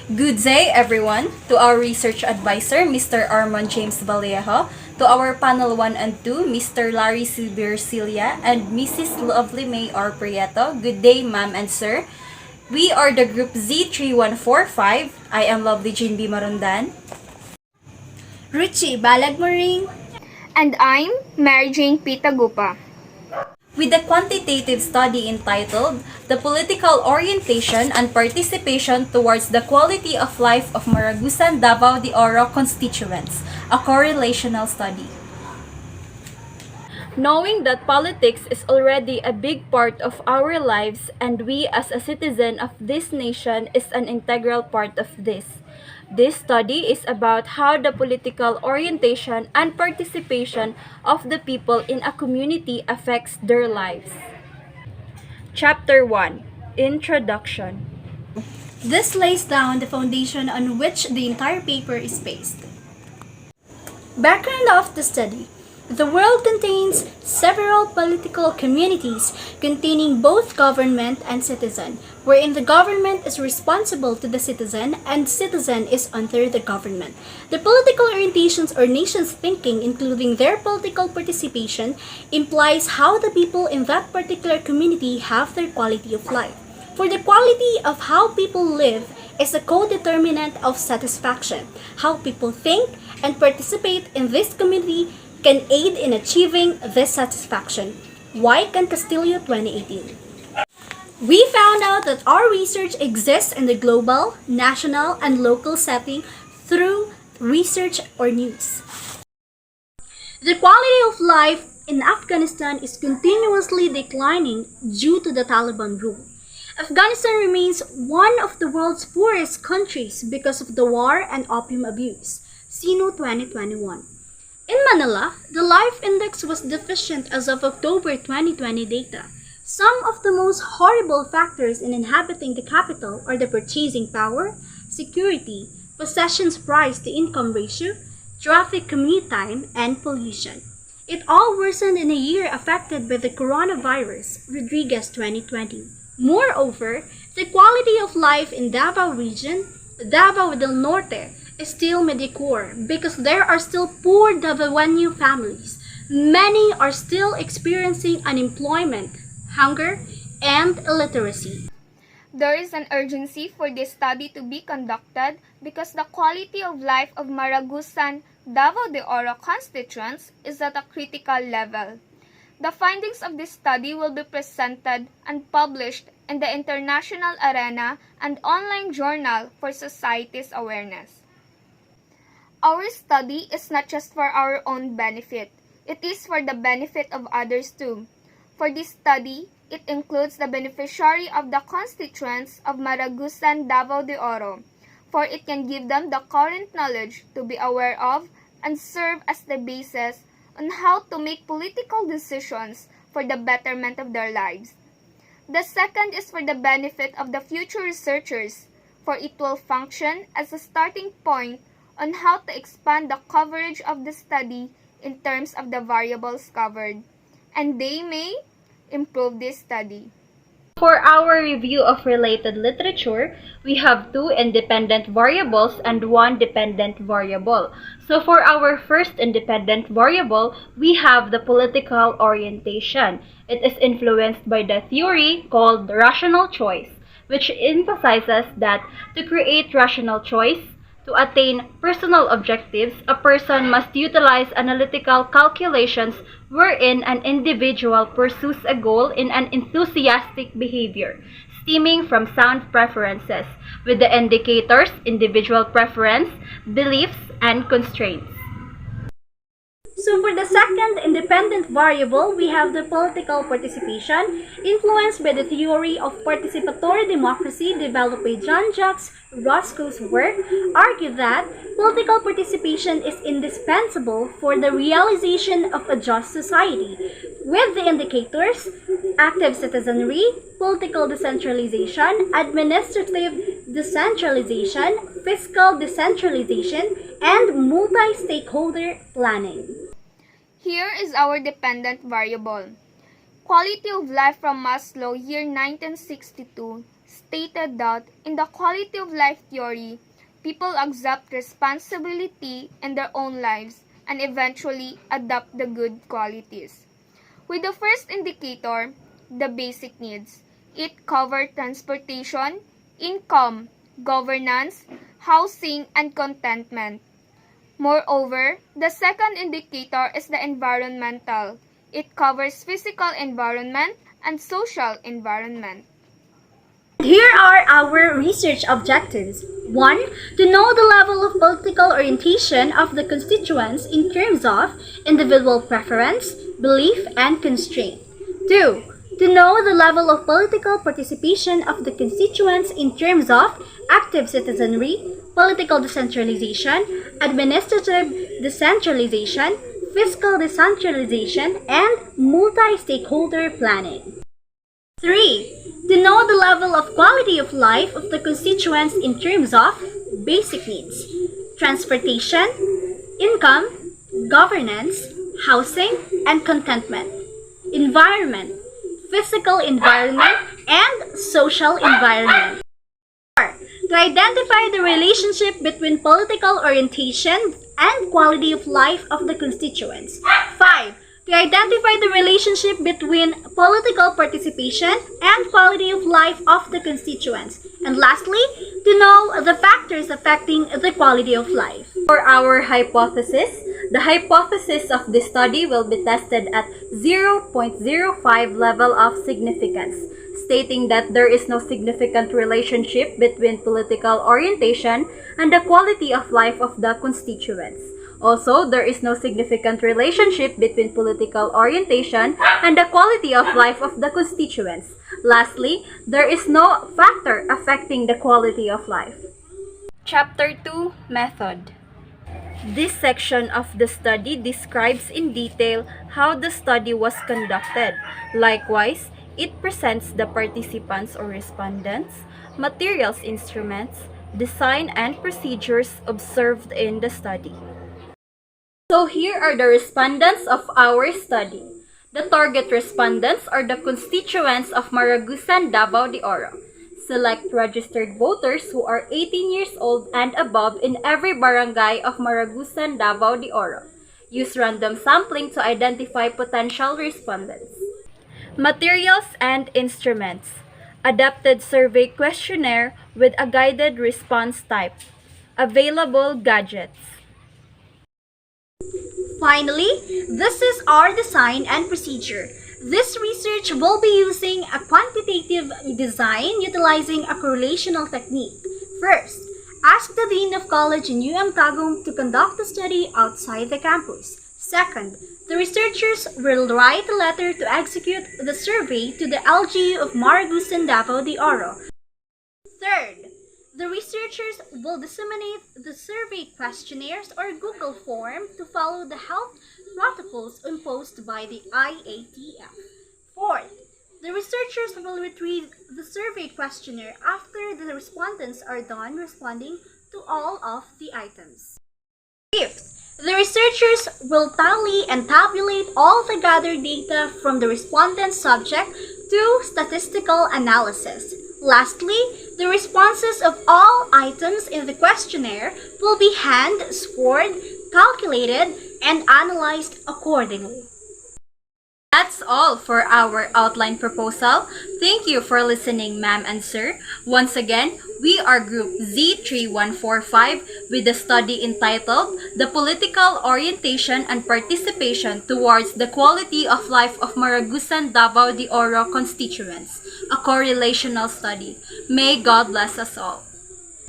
Good day, everyone. To our research advisor, Mr. Armand James Vallejo, to our panel 1 and 2, Mr. Larry Sibercilia, and Mrs. Lovely May R. Prieto. Good day, ma'am and sir. We are the group Z3145. I am Lovely Jean B. Marundan. Rutchie Muring. And I'm Mary Jane P. Tagupa. With the quantitative study entitled The Political Orientation and Participation Towards the Quality of Life of Maragusan, Davao de Oro Constituents, a correlational study. Knowing that politics is already a big part of our lives and we as a citizen of this nation is an integral part of this. This study is about how the political orientation and participation of the people in a community affects their lives. Chapter 1: Introduction. This lays down the foundation on which the entire paper is based. Background of the study. The world contains several political communities containing both government and citizen, wherein the government is responsible to the citizen and citizen is under the government. The political orientations or nation's thinking, including their political participation, implies how the people in that particular community have their quality of life. For the quality of how people live is a co-determinant of satisfaction. How people think and participate in this community can aid in achieving this satisfaction. White and Castillo 2018. We found out that our research exists in the global, national, and local setting through research or news. The quality of life in Afghanistan is continuously declining due to the Taliban rule. Afghanistan remains one of the world's poorest countries because of the war and opium abuse. SINO 2021. In Manila, the life index was deficient as of October 2020 data. Some of the most horrible factors in inhabiting the capital are the purchasing power, security, possessions price to income ratio, traffic commute time, and pollution. It all worsened in a year affected by the coronavirus, Rodriguez 2020. Moreover, the quality of life in Davao region, Davao del Norte, is still mediocre because there are still poor Davaoeño families. Many are still experiencing unemployment, hunger, and illiteracy. There is an urgency for this study to be conducted because the quality of life of Maragusan, Davao de Oro constituents is at a critical level. The findings of this study will be presented and published in the international arena and online journal for society's awareness. Our study is not just for our own benefit, it is for the benefit of others too. For this study, it includes the beneficiary of the constituents of Maragusan, Davao de Oro, for it can give them the current knowledge to be aware of and serve as the basis on how to make political decisions for the betterment of their lives. The second is for the benefit of the future researchers, for it will function as a starting point on how to expand the coverage of the study in terms of the variables covered, and they may improve this study. For our review of related literature, we have 2 independent variables and 1 dependent variable. So for our first independent variable, we have the political orientation. It is influenced by the theory called rational choice, which emphasizes that to create rational choice, to attain personal objectives, a person must utilize analytical calculations wherein an individual pursues a goal in an enthusiastic behavior, stemming from sound preferences, with the indicators individual preference, beliefs, and constraints. So for the second independent variable, we have the political participation, influenced by the theory of participatory democracy developed by Jean-Jacques Rousseau's work, argue that political participation is indispensable for the realization of a just society, with the indicators active citizenry, political decentralization, administrative decentralization, fiscal decentralization, and multi-stakeholder planning. Here is our dependent variable. Quality of life from Maslow, year 1962, stated that in the quality of life theory, people accept responsibility in their own lives and eventually adopt the good qualities. With the first indicator, the basic needs, it covers transportation, income, governance, housing, and contentment. Moreover, the second indicator is the environmental. It covers physical environment and social environment. Here are our research objectives. 1. To know the level of political orientation of the constituents in terms of individual preference, belief, and constraint. 2. To know the level of political participation of the constituents in terms of active citizenry, political decentralization, administrative decentralization, fiscal decentralization, and multi-stakeholder planning. 3. To know the level of quality of life of the constituents in terms of basic needs, transportation, income, governance, housing, and contentment, environment, physical environment, and social environment. 4. To identify the relationship between political orientation and quality of life of the constituents. 5. To identify the relationship between political participation and quality of life of the constituents. And lastly, to know the factors affecting the quality of life. For our hypothesis, the hypothesis of this study will be tested at 0.05 level of significance, stating that there is no significant relationship between political orientation and the quality of life of the constituents. Also, there is no significant relationship between political orientation and the quality of life of the constituents. Lastly, there is no factor affecting the quality of life. Chapter 2, Method. This section of the study describes in detail how the study was conducted. Likewise, it presents the participants or respondents, materials, instruments, design, and procedures observed in the study. So here are the respondents of our study. The target respondents are the constituents of Maragusan, Davao de Oro. Select registered voters who are 18 years old and above in every barangay of Maragusan, Davao de Oro. Use random sampling to identify potential respondents. Materials and instruments. Adapted survey questionnaire with a guided response type. Available gadgets. Finally, this is our design and procedure. This research will be using a quantitative design utilizing a correlational technique. First, ask the Dean of College in Tagum to conduct the study outside the campus. Second, the researchers will write a letter to execute the survey to the LGU of Maragusan, Davao de Oro. Third, the researchers will disseminate the survey questionnaires or Google form to follow the health protocols imposed by the IATF. Fourth, the researchers will retrieve the survey questionnaire after the respondents are done responding to all of the items. Fifth, the researchers will tally and tabulate all the gathered data from the respondent subject to statistical analysis. Lastly, the responses of all items in the questionnaire will be hand-scored, calculated, and analyzed accordingly. That's all for our outline proposal. Thank you for listening, ma'am and sir. Once again, we are Group Z3145 with a study entitled The Political Orientation and Participation Towards the Quality of Life of Maragusan, Davao de Oro Constituents, a correlational study. May God bless us all.